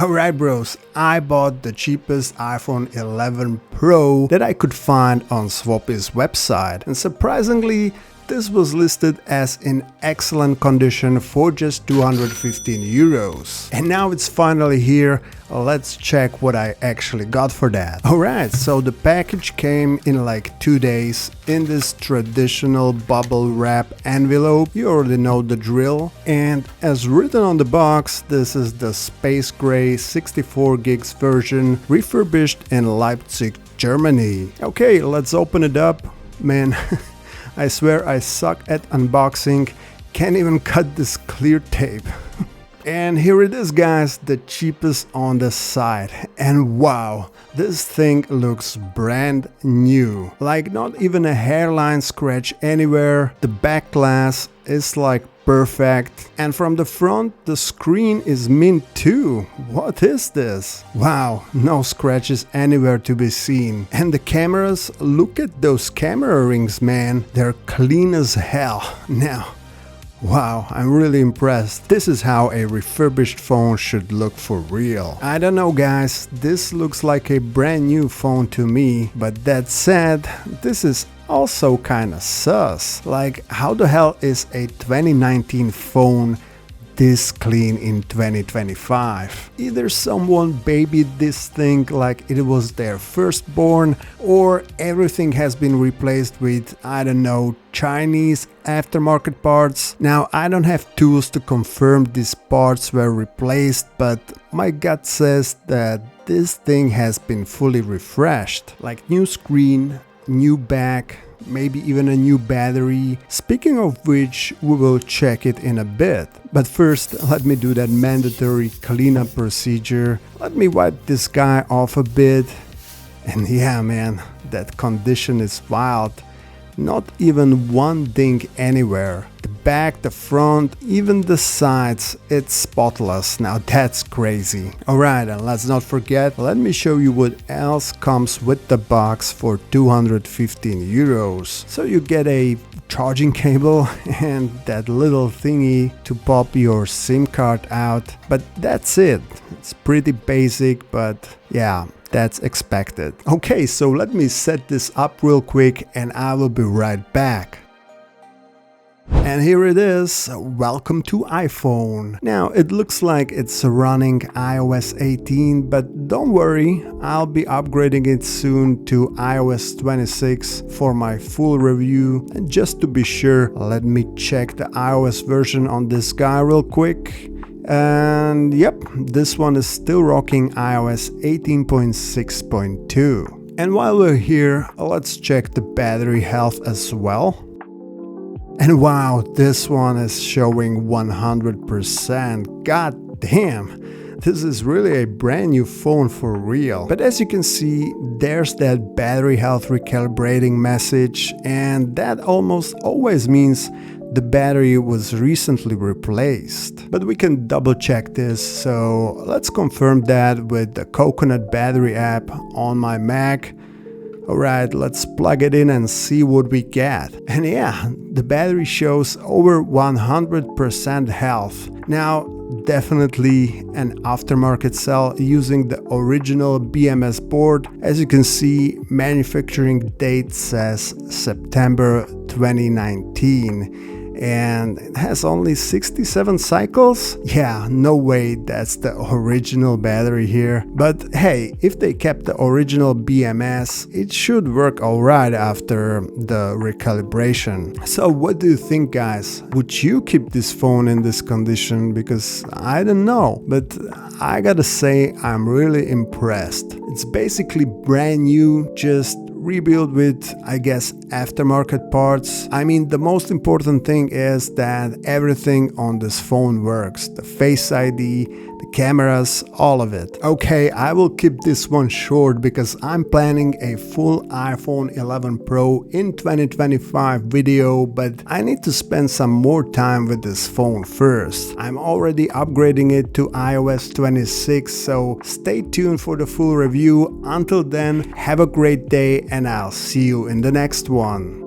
Alright bros, I bought the cheapest iPhone 11 Pro that I could find on Swappie's website, and surprisingly this was listed as in excellent condition for just 215 euros. And now it's finally here. Let's check what I actually got for that. Alright, so the package came in like 2 days in this traditional bubble wrap envelope. You already know the drill. And as written on the box, this is the space gray 64 gigs version, refurbished in Leipzig, Germany. Okay, let's open it up. Man, I swear I suck at unboxing, can't even cut this clear tape. And here it is guys, the cheapest on the site. And wow, this thing looks brand new. Like not even a hairline scratch anywhere. The back glass is like perfect. And from the front, the screen is mint too. What is this? Wow, no scratches anywhere to be seen. And the cameras, look at those camera rings, man. They're clean as hell. Now, wow, I'm really impressed. This is how a refurbished phone should look for real. I don't know guys, this looks like a brand new phone to me, but that said, this is also kinda sus. Like, how the hell is a 2019 phone this clean in 2025? Either someone babied this thing like it was their firstborn, or everything has been replaced with, I don't know, Chinese aftermarket parts. Now, I don't have tools to confirm these parts were replaced, but my gut says that this thing has been fully refreshed. Like new screen, new back, maybe even a new battery. Speaking of which, we will check it in a bit. But first, let me do that mandatory cleanup procedure. Let me wipe this guy off a bit. And yeah, man, that condition is wild. Not even one ding anywhere. The back, the front, even the sides, it's spotless. Now that's crazy. Alright, and let's not forget, let me show you what else comes with the box for 215 euros. So you get a charging cable and that little thingy to pop your SIM card out. But that's it. It's pretty basic, but yeah, that's expected. Okay, so let me set this up real quick and I will be right back. And here it is, welcome to iPhone. Now it looks like it's running iOS 18, but don't worry, I'll be upgrading it soon to iOS 26 for my full review. And just to be sure, let me check the iOS version on this guy real quick. And yep, this one is still rocking iOS 18.6.2. And while we're here, let's check the battery health as well. And wow, this one is showing 100%. God damn, this is really a brand new phone for real. But as you can see, there's that battery health recalibrating message, and that almost always means the battery was recently replaced. But we can double check this, so let's confirm that with the Coconut battery app on my Mac. Alright, let's plug it in and see what we get. And yeah, the battery shows over 100% health. Now, definitely an aftermarket cell using the original BMS board. As you can see, manufacturing date says September 2019. And it has only 67 cycles? Yeah, no way that's the original battery here. But hey, if they kept the original BMS, it should work alright after the recalibration. So what do you think guys? Would you keep this phone in this condition? Because I don't know, but I gotta say I'm really impressed. It's basically brand new, just rebuild with, I guess, aftermarket parts. I mean, the most important thing is that everything on this phone works. The Face ID, the cameras, all of it. Okay, I will keep this one short because I'm planning a full iPhone 11 Pro in 2025 video, but I need to spend some more time with this phone first. I'm already upgrading it to iOS 26, so stay tuned for the full review. Until then, have a great day and I'll see you in the next one.